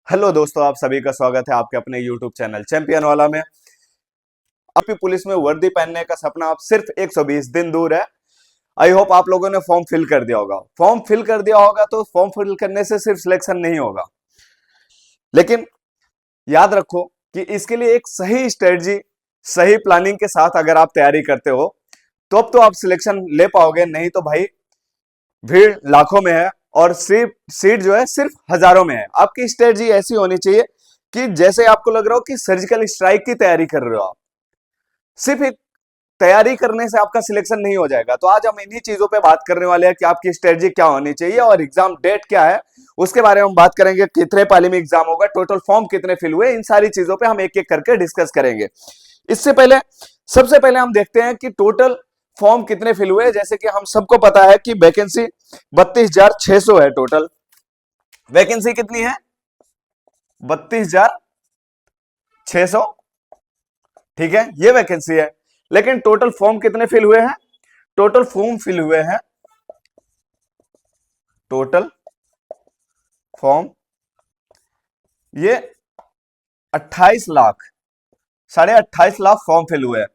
Hello दोस्तों, आप सभी का स्वागत है आपके अपने YouTube चैनल चैंपियन वाला में। आपकी पुलिस में वर्दी पहनने का सपना अब सिर्फ 120 दिन दूर है। आई होप आप लोगों ने फॉर्म फिल कर दिया होगा। फॉर्म फिल कर दिया होगा तो फॉर्म फिल करने से सिर्फ सिलेक्शन नहीं होगा, लेकिन याद रखो कि इसके लिए एक सही स्ट्रेटजी, सही प्लानिंग के साथ अगर आप तैयारी करते हो तो अब तो आप सिलेक्शन ले पाओगे, नहीं तो भाई भीड़ लाखों में है और सिर्फ सीट जो है सिर्फ हजारों में है। आपकी स्ट्रेटजी ऐसी होनी चाहिए कि जैसे आपको लग रहा हो कि सर्जिकल स्ट्राइक की तैयारी कर रहे हो आप। सिर्फ एक तैयारी करने से आपका सिलेक्शन नहीं हो जाएगा। तो आज हम इन्हीं चीजों पे बात करने वाले हैं कि आपकी स्ट्रेटजी क्या होनी चाहिए और एग्जाम डेट क्या है, उसके बारे में हम बात करेंगे। कितने पाली में एग्जाम होगा, टोटल फॉर्म कितने फिल हुए, इन सारी चीजों पे हम एक एक करके डिस्कस करेंगे। इससे पहले सबसे पहले हम देखते हैं कि टोटल फॉर्म कितने फिल हुए। जैसे कि हम सबको पता है कि वैकेंसी 32,600 है। टोटल वैकेंसी कितनी है? 32,600। ठीक है, ये वैकेंसी है। लेकिन टोटल फॉर्म कितने फिल हुए हैं? टोटल फॉर्म फिल हुए हैं, टोटल फॉर्म ये 28 लाख, 28.5 लाख फॉर्म फिल हुए हैं।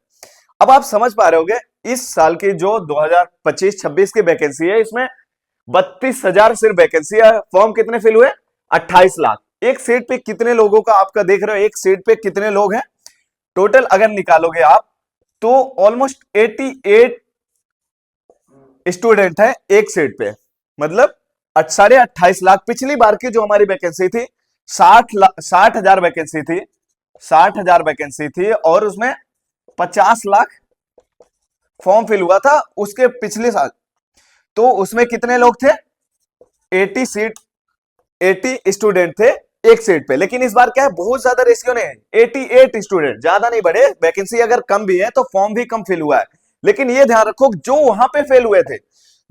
अब आप समझ पा रहे होगे इस साल की जो 2025-26 की वैकेंसी है, इसमें 32,000 सिर्फ वैकेंसी है। फॉर्म कितने फिल हुए? 28 लाख। एक सीट पे कितने लोगों का आपका देख रहे हो, एक सीट पे कितने लोग हैं? टोटल अगर निकालोगे आप तो ऑलमोस्ट 88 स्टूडेंट है एक सीट पे, मतलब 28.5 लाख। पिछली बार की जो हमारी वैकेंसी थी 60,000 वैकेंसी थी, 60,000 वैकेंसी थी और उसमें 50 लाख फॉर्म फिल हुआ था उसके पिछले साल। तो उसमें कितने लोग थे? 80 सीट, 80 स्टूडेंट थे एक सीट पे। लेकिन इस बार क्या है, बहुत ज्यादा रेशियो नहीं है, 88 स्टूडेंट, ज्यादा नहीं बढ़े। वैकेंसी अगर कम भी है तो फॉर्म भी कम फिल हुआ है। लेकिन ये ध्यान रखो, जो वहां पे फेल हुए थे,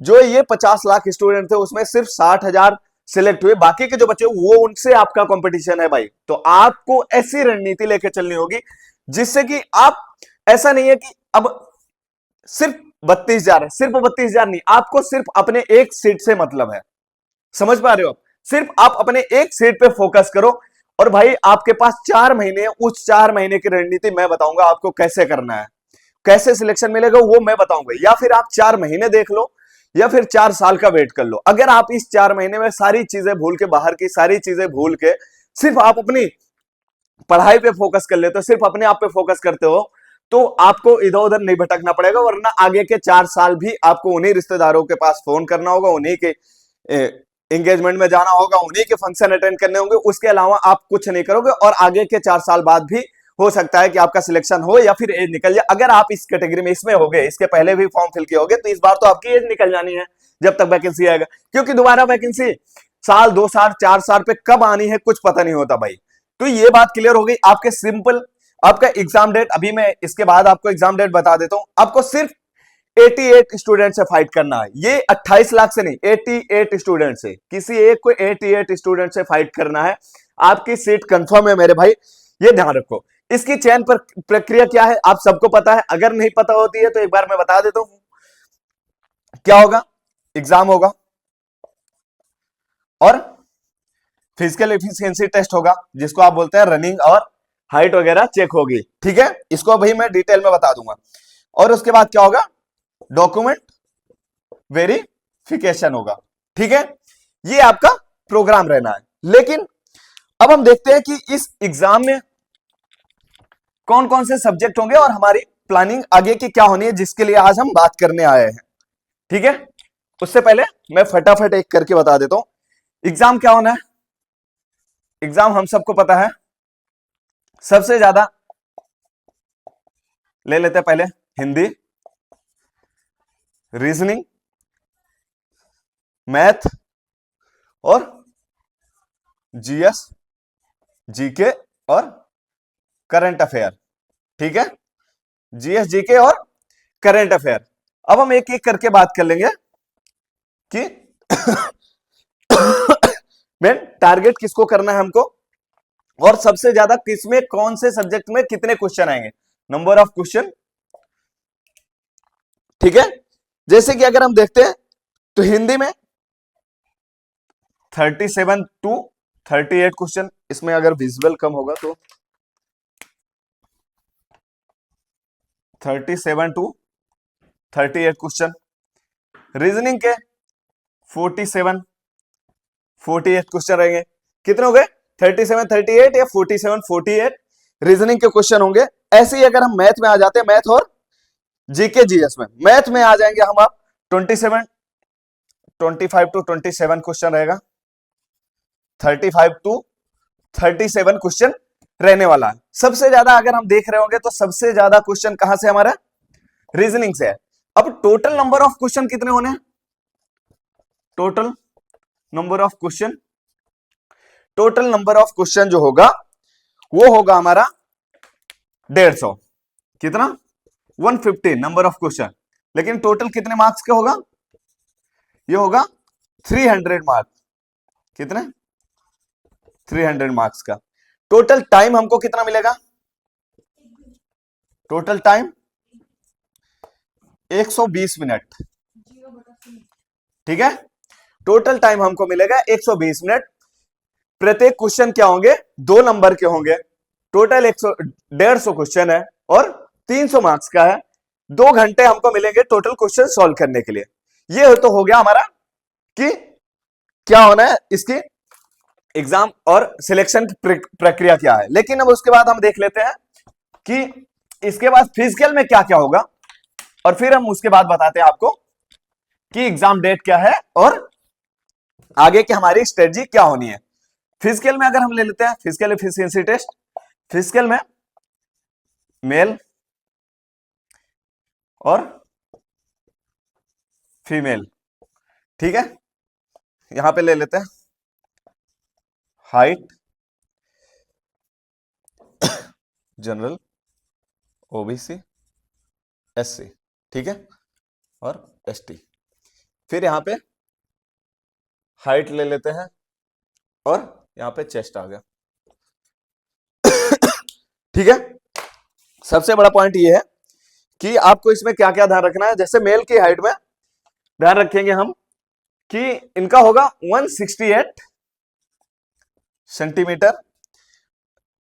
जो ये 50 लाख स्टूडेंट थे, उसमें सिर्फ 60,000 सिलेक्ट हुए। बाकी के जो बच्चे वो उनसे आपका कंपटीशन है भाई। तो आपको ऐसी रणनीति लेके चलनी होगी जिससे कि आप, ऐसा नहीं है कि अब सिर्फ 32,000 है, सिर्फ 32,000 नहीं, आपको सिर्फ अपने एक सीट से मतलब है। समझ पा रहे हो? सिर्फ आप अपने एक सीट पे फोकस करो और भाई आपके पास 4 महीने, उस 4 महीने की रणनीति मैं बताऊंगा आपको कैसे करना है, कैसे सिलेक्शन मिलेगा वो मैं बताऊंगा। या फिर आप 4 महीने देख लो या फिर 4 साल का वेट कर लो। अगर आप इस 4 महीने में सारी चीजें भूल के, बाहर की सारी चीजें भूल के सिर्फ आप अपनी पढ़ाई पे फोकस कर लेते हो, सिर्फ अपने आप पे फोकस करते हो, तो आपको इधर उधर नहीं भटकना पड़ेगा। वरना आगे के 4 साल भी आपको उन्हीं रिश्तेदारों के पास फोन करना होगा, उन्हीं के एंगेजमेंट में जाना होगा, उन्हीं के फंक्शन अटेंड करने होंगे। उसके अलावा आप कुछ नहीं करोगे और आगे के 4 साल बाद भी हो सकता है कि आपका सिलेक्शन हो या फिर एज निकल जाए। अगर आप इस कैटेगरी में इसमें हो गए, इसके पहले भी फॉर्म फिल किए होगे, तो इस बार तो आपकी एज निकल जानी है जब तक वैकेंसी आएगा। क्योंकि दोबारा वैकेंसी साल, 2 साल, 4 साल पे कब आनी है कुछ पता नहीं होता भाई। तो ये बात क्लियर हो गई। आपके सिंपल, आपका एग्जाम डेट, अभी मैं इसके बाद आपको एग्जाम डेट बता देता हूं। आपको सिर्फ 88 स्टूडेंट से फाइट करना है, ये 28 लाख से नहीं, 88 स्टूडेंट से, किसी एक को 88 स्टूडेंट से फाइट करना है। आपकी सीट कंफर्म है मेरे भाई, ये ध्यान रखो। इसकी चयन पर प्रक्रिया क्या है आप सबको पता है। अगर नहीं पता होती है तो एक बार मैं बता देता हूं क्या होगा। एग्जाम होगा और फिजिकल एफिशिएंसी टेस्ट होगा, जिसको आप बोलते हैं रनिंग, और हाइट वगैरह चेक होगी। ठीक है, इसको भाई मैं डिटेल में बता दूंगा। और उसके बाद क्या होगा? डॉक्यूमेंट वेरिफिकेशन होगा। ठीक है, ये आपका प्रोग्राम रहना है। लेकिन अब हम देखते हैं कि इस एग्जाम में कौन कौन से सब्जेक्ट होंगे और हमारी प्लानिंग आगे की क्या होनी है, जिसके लिए आज हम बात करने आए हैं। ठीक है, उससे पहले मैं फटाफट एक करके बता देता हूं एग्जाम क्या होना है। एग्जाम हम सबको पता है, सबसे ज्यादा ले लेते हैं पहले हिंदी, रीजनिंग, मैथ और जीएस, जीके और करंट अफेयर। ठीक है, जीएस, जीके और करंट अफेयर। अब हम एक एक करके बात कर लेंगे कि मेन टारगेट किसको करना है हमको, और सबसे ज्यादा किसमें, कौन से सब्जेक्ट में कितने क्वेश्चन आएंगे, नंबर ऑफ क्वेश्चन। ठीक है, जैसे कि अगर हम देखते हैं तो हिंदी में 37 to 38 क्वेश्चन इसमें अगर विजुअल कम होगा तो 37 टू 38 क्वेश्चन, रीजनिंग के 47 48 क्वेश्चन रहेंगे। कितने हो गए? 37 38 या 47 48 रीजनिंग के क्वेश्चन होंगे। ऐसे ही अगर हम मैथ में आ जाते हैं, मैथ और जीके जीएस में, मैथ में आ जाएंगे हम आप 25 टू 27 क्वेश्चन रहेगा, 35 टू 37 क्वेश्चन रहने वाला है। सबसे ज्यादा अगर हम देख रहे होंगे तो सबसे ज्यादा क्वेश्चन कहां से हमारा? रीजनिंग से है। अब टोटल नंबर ऑफ क्वेश्चन कितने होने? Total number of question, total number of question जो होगा वो होगा हमारा 150। कितना? 150 नंबर ऑफ क्वेश्चन। लेकिन टोटल कितने मार्क्स का होगा? ये होगा 300 मार्क्स। कितने? 300 मार्क्स का। टोटल टाइम हमको कितना मिलेगा? Total time 120 minute. ठीक है, टोटल टाइम हमको मिलेगा 120 मिनट। प्रत्येक क्वेश्चन क्या होंगे? 2 नंबर के होंगे। टोटल 150 क्वेश्चन है और 300 मार्क्स का है। 2 घंटे हमको मिलेंगे टोटल क्वेश्चन सॉल्व करने के लिए। ये तो हो गया हमारा कि क्या होना है, इसकी एग्जाम और सिलेक्शन की प्रक्रिया क्या है। लेकिन अब उसके बाद हम देख लेते हैं कि इसके बाद फिजिकल में क्या क्या होगा, और फिर हम उसके बाद बताते हैं आपको कि एग्जाम डेट क्या है और आगे की हमारी स्ट्रेटजी क्या होनी है। फिजिकल में अगर हम ले लेते हैं फिजिकल एफिशिएंसी टेस्ट, फिजिकल में मेल और फीमेल। ठीक है, यहां पे ले लेते हैं हाइट, जनरल, ओबीसी, एससी। ठीक है, और एसटी। फिर यहां पे हाइट ले लेते हैं और यहां पे चेस्ट आ गया। ठीक है, सबसे बड़ा पॉइंट ये है कि आपको इसमें क्या क्या ध्यान रखना है। जैसे मेल की हाइट में ध्यान रखेंगे हम कि इनका होगा 168 सेंटीमीटर,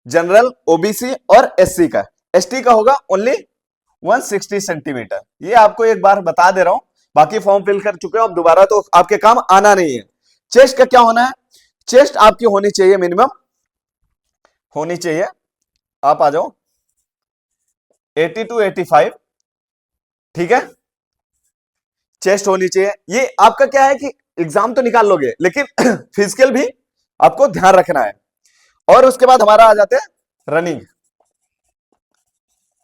जनरल, ओबीसी और एससी का। एसटी का होगा ओनली 160 सेंटीमीटर। ये आपको एक बार बता दे रहा हूं, बाकी फॉर्म फिल कर चुके हो, अब दोबारा तो आपके काम आना नहीं है। चेस्ट का क्या होना है? चेस्ट आपकी होनी चाहिए, मिनिमम होनी चाहिए, आप आ जाओ 80 टू 85। ठीक है, चेस्ट होनी चाहिए। ये आपका क्या है कि एग्जाम तो निकाल लोगे, लेकिन फिजिकल भी आपको ध्यान रखना है। और उसके बाद हमारा आ जाते हैं running.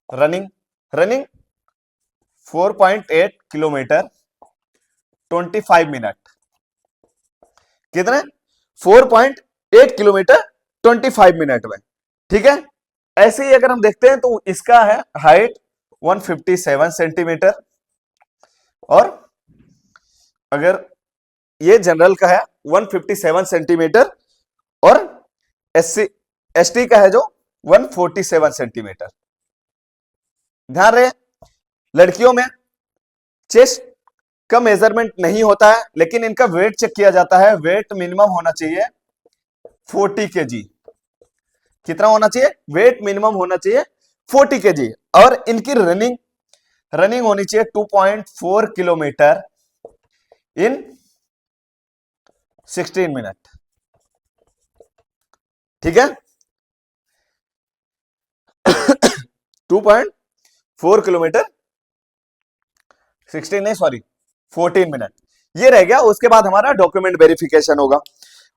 Running running 4.8 kilometre 25 minute. कितने? 4.8 किलोमीटर 25 मिनट में। ठीक है, ऐसे ही अगर हम देखते हैं तो इसका है हाइट 157 सेंटीमीटर, और अगर ये जनरल का है 157 सेंटीमीटर, और एससी एसटी का है जो 147 सेंटीमीटर। ध्यान रहे, लड़कियों में चेस्ट का मेजरमेंट नहीं होता है, लेकिन इनका वेट चेक किया जाता है। वेट मिनिमम होना चाहिए 40 केजी। कितना होना चाहिए? वेट मिनिमम होना चाहिए 40 केजी। और इनकी रनिंग रनिंग होनी चाहिए 2.4 किलोमीटर इन 16 मिनट। ठीक है, 2.4 किलोमीटर 16 नहीं, सॉरी 14 मिनट। ये रह गया। उसके बाद हमारा डॉक्यूमेंट वेरिफिकेशन होगा।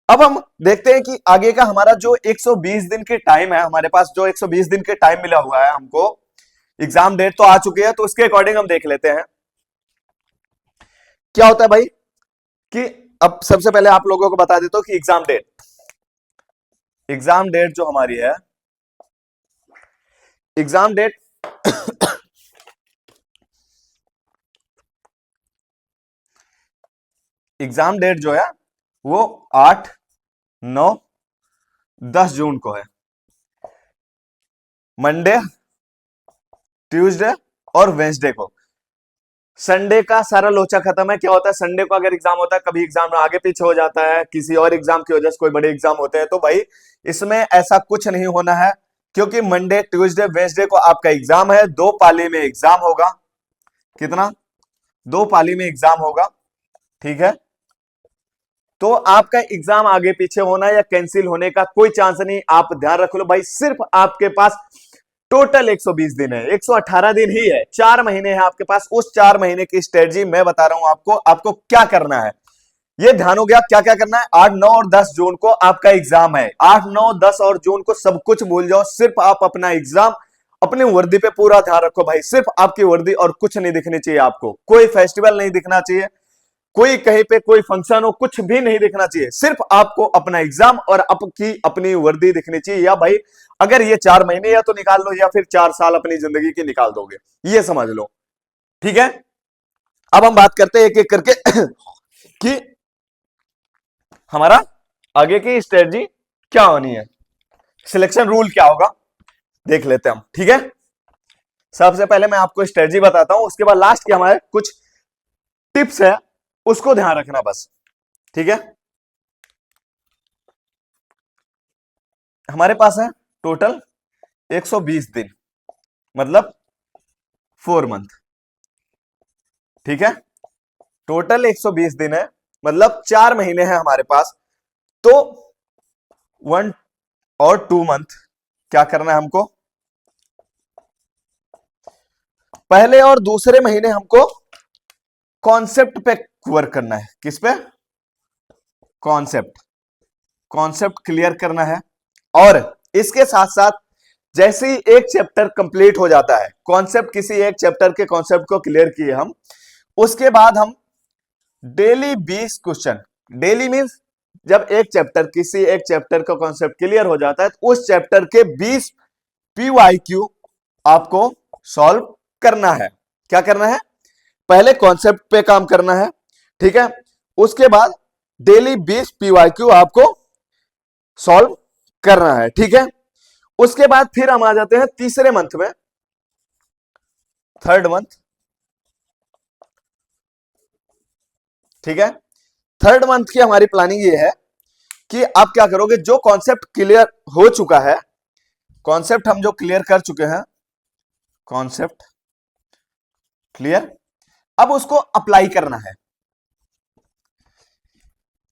अब हम देखते हैं कि आगे का हमारा जो 120 दिन के टाइम है, हमारे पास जो 120 दिन के टाइम मिला हुआ है हमको, एग्जाम डेट तो आ चुकी है, तो उसके अकॉर्डिंग हम देख लेते हैं क्या होता है भाई। कि अब सबसे पहले आप लोगों को बता देता हूं कि एग्जाम डेट जो हमारी है, एग्जाम डेट एग्जाम डेट जो है वो 8, 9, 10 जून को है। मंडे, ट्यूसडे और वेंसडे को। संडे का सारा लोचा खत्म है। क्या होता है, संडे को अगर एग्जाम होता है, कभी एग्जाम आगे पीछे हो जाता है, किसी और एग्जाम की वजह से कोई बड़े एग्जाम होते हैं, तो भाई इसमें ऐसा कुछ नहीं होना है, क्योंकि मंडे ट्यूसडे वेडनेसडे को आपका एग्जाम है। दो पाली में एग्जाम होगा। कितना? दो पाली में एग्जाम होगा। ठीक है, तो आपका एग्जाम आगे पीछे होना या कैंसिल होने का कोई चांस नहीं। आप ध्यान रख लो भाई, सिर्फ आपके पास टोटल 120 दिन है, 118 दिन ही है, 4 महीने हैं आपके पास। उस 4 महीने की स्ट्रेटजी मैं बता रहा हूं आपको, आपको क्या करना है ये ध्यान हो गया। क्या क्या करना है? 8 9 और 10 जून को आपका एग्जाम है। 8 9 10 और जून को सब कुछ भूल जाओ, सिर्फ आप अपना एग्जाम, अपनी वर्दी पे पूरा ध्यान रखो भाई। सिर्फ आपकी वर्दी और कुछ नहीं दिखनी चाहिए आपको, कोई फेस्टिवल नहीं दिखना चाहिए, कोई कहीं पे कोई फंक्शन हो, कुछ भी नहीं दिखना चाहिए। सिर्फ आपको अपना एग्जाम और आपकी अपनी वर्दी दिखनी चाहिए। या भाई अगर ये 4 महीने या तो निकाल लो, या फिर 4 साल अपनी जिंदगी की निकाल दोगे, ये समझ लो। ठीक है, अब हम बात करते हैं एक एक करके कि हमारा आगे की स्ट्रेटजी क्या होनी है, सिलेक्शन रूल क्या होगा, देख लेते हैं हम। ठीक है, सबसे पहले मैं आपको स्ट्रेटजी बताता हूं, उसके बाद लास्ट के हमारे कुछ टिप्स है, उसको ध्यान रखना बस। ठीक है, हमारे पास है टोटल 120 दिन, मतलब 4 मंथ। ठीक है, टोटल 120 दिन है, मतलब 4 महीने हैं हमारे पास। तो 1 और 2 मंथ क्या करना है हमको, पहले और दूसरे महीने हमको कॉन्सेप्ट पे वर्क करना है। किस पे? कॉन्सेप्ट, कॉन्सेप्ट क्लियर करना है। और इसके साथ साथ जैसे ही एक चैप्टर कंप्लीट हो जाता है, कॉन्सेप्ट, किसी एक चैप्टर के कॉन्सेप्ट को क्लियर किए हम, उसके बाद हम डेली 20 क्वेश्चन, डेली मींस जब एक चैप्टर, किसी एक चैप्टर का कॉन्सेप्ट क्लियर हो जाता है, तो उस चैप्टर के 20 PYQ आपको सॉल्व करना है। क्या करना है? पहले कॉन्सेप्ट पे काम करना है। ठीक है, उसके बाद डेली 20 PYQ आपको सॉल्व करना है। ठीक है, उसके बाद फिर हम आ जाते हैं तीसरे मंथ में, थर्ड मंथ। ठीक है, थर्ड मंथ की हमारी प्लानिंग ये है कि आप क्या करोगे, जो कॉन्सेप्ट क्लियर हो चुका है, कॉन्सेप्ट हम जो क्लियर कर चुके हैं, कॉन्सेप्ट क्लियर, अब उसको अप्लाई करना है।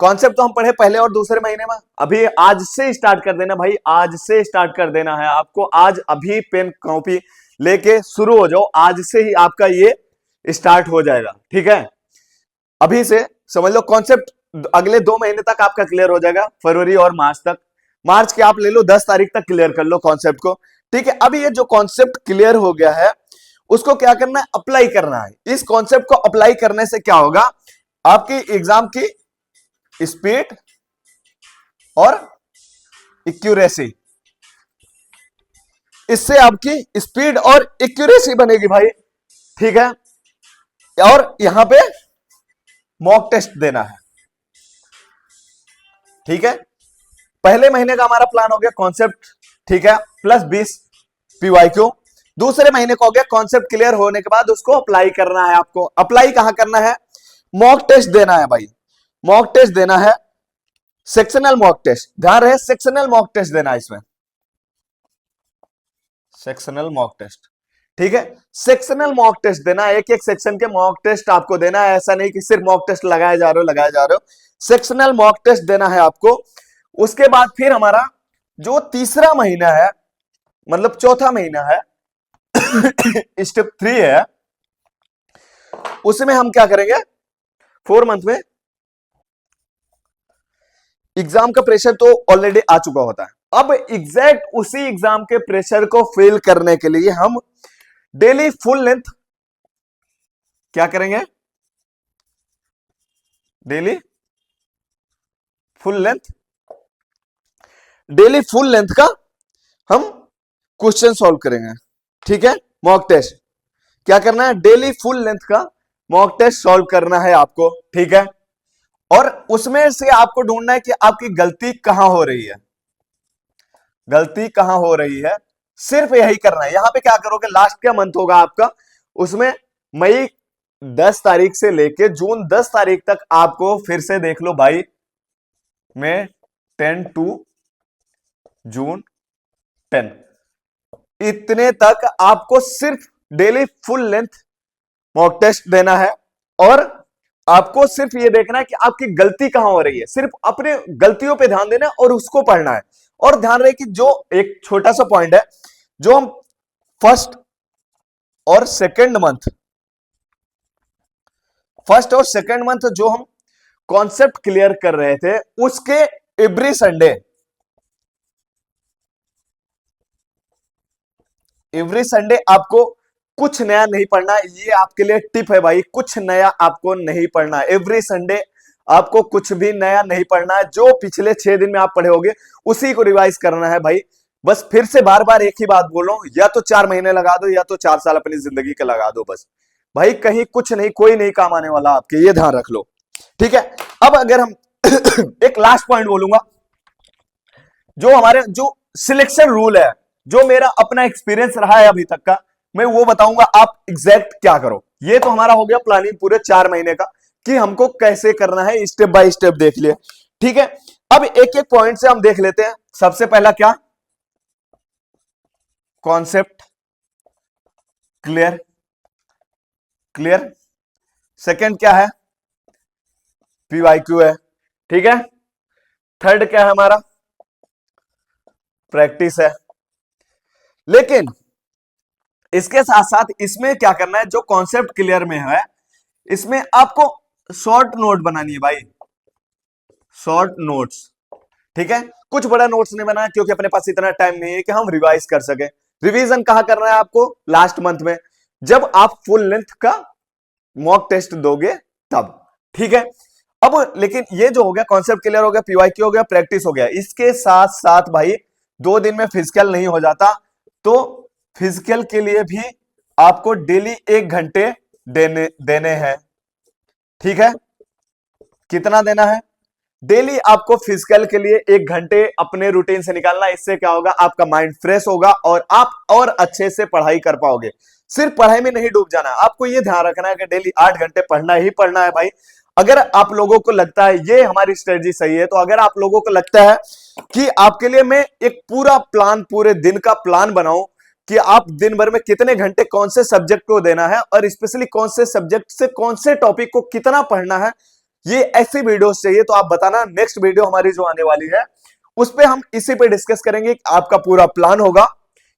कॉन्सेप्ट तो हम पढ़े पहले और दूसरे महीने में, अभी आज से स्टार्ट कर देना भाई, आज से स्टार्ट कर देना है आपको। आज अभी पेन कॉपी लेके शुरू हो जाओ, आज से ही आपका ये स्टार्ट हो जाएगा। ठीक है, अभी से समझ लो कॉन्सेप्ट अगले 2 महीने तक आपका क्लियर हो जाएगा, फरवरी और मार्च तक। मार्च के आप ले लो 10 तारीख तक क्लियर कर लो कॉन्सेप्ट को। ठीक है, अब ये जो कॉन्सेप्ट क्लियर हो गया है, उसको क्या करना है? अप्लाई करना है। इस कॉन्सेप्ट को अप्लाई करने से क्या होगा, आपकी एग्जाम की स्पीड और एक्यूरेसी, इससे आपकी स्पीड और एक्यूरेसी बनेगी भाई। ठीक है, और यहां पे मॉक टेस्ट देना है। ठीक है, पहले महीने का हमारा प्लान हो गया कॉन्सेप्ट, ठीक है, प्लस 20 PYQ। दूसरे महीने को हो गया कॉन्सेप्ट क्लियर होने के बाद उसको अप्लाई करना है। आपको अप्लाई कहां करना है? मॉक टेस्ट देना है भाई, मॉक टेस्ट देना है, सेक्शनल मॉक टेस्ट। ध्यान रहे, सेक्शनल मॉक टेस्ट देना है इसमें, सेक्शनल मॉक टेस्ट। ठीक है, सेक्शनल मॉक टेस्ट देना है, एक एक सेक्शन के मॉक टेस्ट आपको देना है। ऐसा नहीं कि सिर्फ मॉक टेस्ट लगाए जा रहे हो, लगाए जा रहे हो, सेक्शनल मॉक टेस्ट देना है आपको। उसके बाद फिर हमारा जो तीसरा महीना है, मतलब चौथा महीना है, स्टेप 3 है, उसमें हम क्या करेंगे, 4 मंथ में एग्जाम का प्रेशर तो ऑलरेडी आ चुका होता है। अब एग्जैक्ट उसी एग्जाम के प्रेशर को फील करने के लिए हम डेली फुल लेंथ क्या करेंगे, daily full length, daily full length का हम क्वेश्चन सॉल्व करेंगे। ठीक है, मॉक टेस्ट क्या करना है, डेली फुल लेंथ का मॉक टेस्ट सॉल्व करना है आपको। ठीक है, और उसमें से आपको ढूंढना है कि आपकी गलती कहां हो रही है, गलती कहां हो रही है, सिर्फ यही करना है। यहां पे क्या करोगे, लास्ट का मंथ होगा आपका, उसमें मई 10 तारीख से लेके जून 10 तारीख तक आपको फिर से देख लो भाई, मैं 10 टू जून 10, इतने तक आपको सिर्फ daily full length mock test देना है। और आपको सिर्फ ये देखना है कि आपकी गलती कहां हो रही है, सिर्फ अपने गलतियों पे ध्यान देना है और उसको पढ़ना है। और ध्यान रहे कि जो एक छोटा सा पॉइंट है, जो हम फर्स्ट और सेकंड मंथ, फर्स्ट और सेकंड मंथ जो हम कॉन्सेप्ट क्लियर कर रहे थे, उसके एवरी संडे आपको कुछ नया नहीं पढ़ना। ये आपके लिए टिप है भाई, कुछ नया आपको नहीं पढ़ना। एवरी संडे आपको कुछ भी नया नहीं पढ़ना है। जो पिछले 6 दिन में आप पढ़े होगे उसी को रिवाइज करना है भाई। बस फिर से बार बार एक ही बात बोल रहा हूं, या तो 4 महीने लगा दो या तो 4 साल अपनी जिंदगी का लगा दो बस भाई, कहीं कुछ नहीं, कोई नहीं काम आने वाला आपके, ये ध्यान रख लो, ठीक है। अब अगर हम एक लास्ट पॉइंट बोलूंगा, जो हमारे जो सिलेक्शन रूल है, जो मेरा अपना एक्सपीरियंस रहा है अभी तक का, मैं वो बताऊंगा आप एग्जैक्ट क्या करो। ये तो हमारा हो गया प्लानिंग पूरे 4 महीने का कि हमको कैसे करना है, स्टेप बाय स्टेप देख लिए, ठीक है। अब एक एक पॉइंट से हम देख लेते हैं। सबसे पहला क्या, कॉन्सेप्ट क्लियर, क्लियर। सेकंड क्या है, पीवाईक्यू है, ठीक है। थर्ड क्या है हमारा, प्रैक्टिस है। लेकिन इसके साथ साथ इसमें क्या करना है, जो कॉन्सेप्ट क्लियर में है इसमें आपको शॉर्ट नोट बनानी है भाई, शॉर्ट नोट्स, ठीक है। कुछ बड़ा नोट्स नहीं बनाया क्योंकि अपने पास इतना टाइम नहीं है कि हम रिवाइज कर सके। रिवीजन कहां करना है आपको, लास्ट मंथ में, जब आप फुल लेंथ का मॉक टेस्ट दोगे तब, ठीक है। अब लेकिन ये जो हो गया, कॉन्सेप्ट क्लियर हो गया, पीवाईक्यू हो गया, प्रैक्टिस हो गया, इसके साथ साथ भाई 2 दिन में फिजिकल नहीं हो जाता, तो फिजिकल के लिए भी आपको डेली 1 घंटे देने हैं, ठीक है। कितना देना है, डेली आपको फिजिकल के लिए 1 घंटे अपने रूटीन से निकालना। इससे क्या होगा, आपका माइंड फ्रेश होगा और आप और अच्छे से पढ़ाई कर पाओगे। सिर्फ पढ़ाई में नहीं डूब जाना, आपको यह ध्यान रखना है कि डेली 8 घंटे पढ़ना ही पढ़ना है भाई। अगर आप लोगों को लगता है ये हमारी स्ट्रेटजी सही है, तो अगर आप लोगों को लगता है कि आपके लिए मैं एक पूरा प्लान, पूरे दिन का प्लान बनाऊं कि आप दिन भर में कितने घंटे कौन से सब्जेक्ट को देना है और स्पेशली कौन से सब्जेक्ट से कौन से टॉपिक को कितना पढ़ना है, ये ऐसी वीडियोस चाहिए तो आप बताना। नेक्स्ट वीडियो हमारी जो आने वाली है उस पे हम इसी पे डिस्कस करेंगे। आपका पूरा प्लान होगा,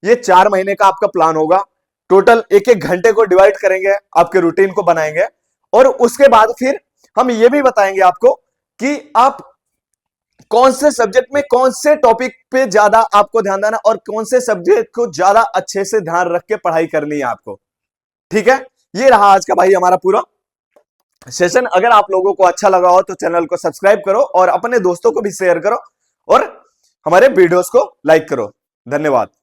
ये 4 महीने का आपका प्लान होगा, टोटल 1-1 घंटे को डिवाइड करेंगे, आपके रूटीन को बनाएंगे और उसके बाद फिर हम ये भी बताएंगे आपको कि आप कौन से सब्जेक्ट में कौन से टॉपिक पे ज्यादा आपको ध्यान देना और कौन से सब्जेक्ट को ज्यादा अच्छे से ध्यान रख के पढ़ाई करनी है आपको, ठीक है। ये रहा आज का भाई हमारा पूरा सेशन। अगर आप लोगों को अच्छा लगा हो तो चैनल को सब्सक्राइब करो और अपने दोस्तों को भी शेयर करो और हमारे वीडियोस को लाइक करो। धन्यवाद।